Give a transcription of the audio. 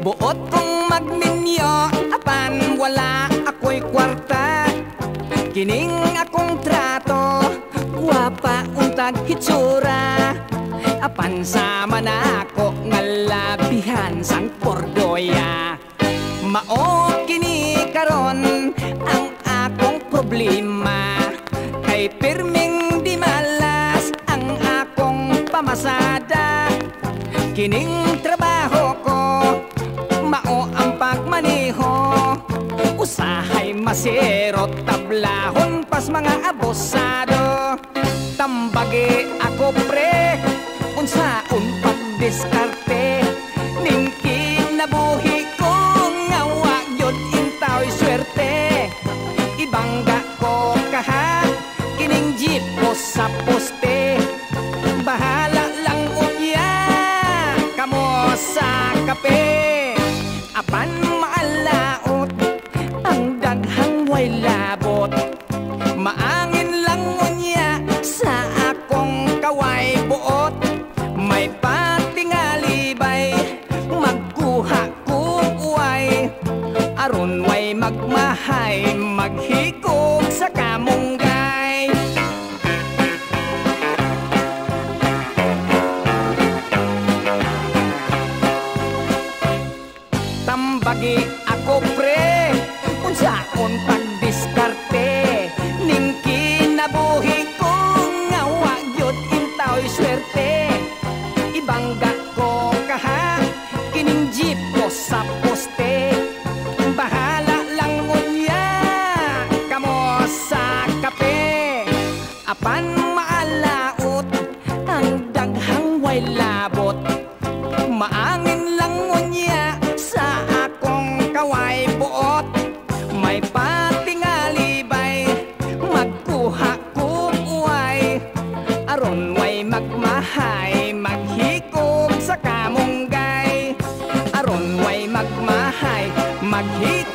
Buot kong magminyo, apan wala ako'y kwarta. Kining akong trato, guwapa untag hitsura. Apan sama na ako nga labihan sang pordoya. Mao kini karon ang akong problema. Kay pirming di malas ang akong pamasada. Kining trabaho ko, mao ang pagmaneho. Usahay masero, tablahon pas mga abosado. Tambagi ako pre, unsaon pagdiskarte. Ning kinabuhi ko ngawa yun intaw swerte. Ibangga ko kaha, kining jeep ko sa poste. Bahala lang unya, kamo sa kape. Apan maalaot ang daghang way labot. Maangin lang unya sa akong kaway buot. May patingalibay, magkuha kong uway. Aron way magmahay, maghikog sa kamunggay. Tambagi ako pre, unsaon pagdiskarte. Ning kinabuhi ko ngawa yun intaw'y swerte. Ibangga ko kaha, kining jeep ko sa poste. Bahala lang unya, kamo sa kape. Apan maalaot ang daghang way labot. Maangin lang unya sa akong kaway buot. May patingalibay, magkuha kong uway. Aron way magmahay, maghikog sa kamunggay. Aron way magmahay, maghikog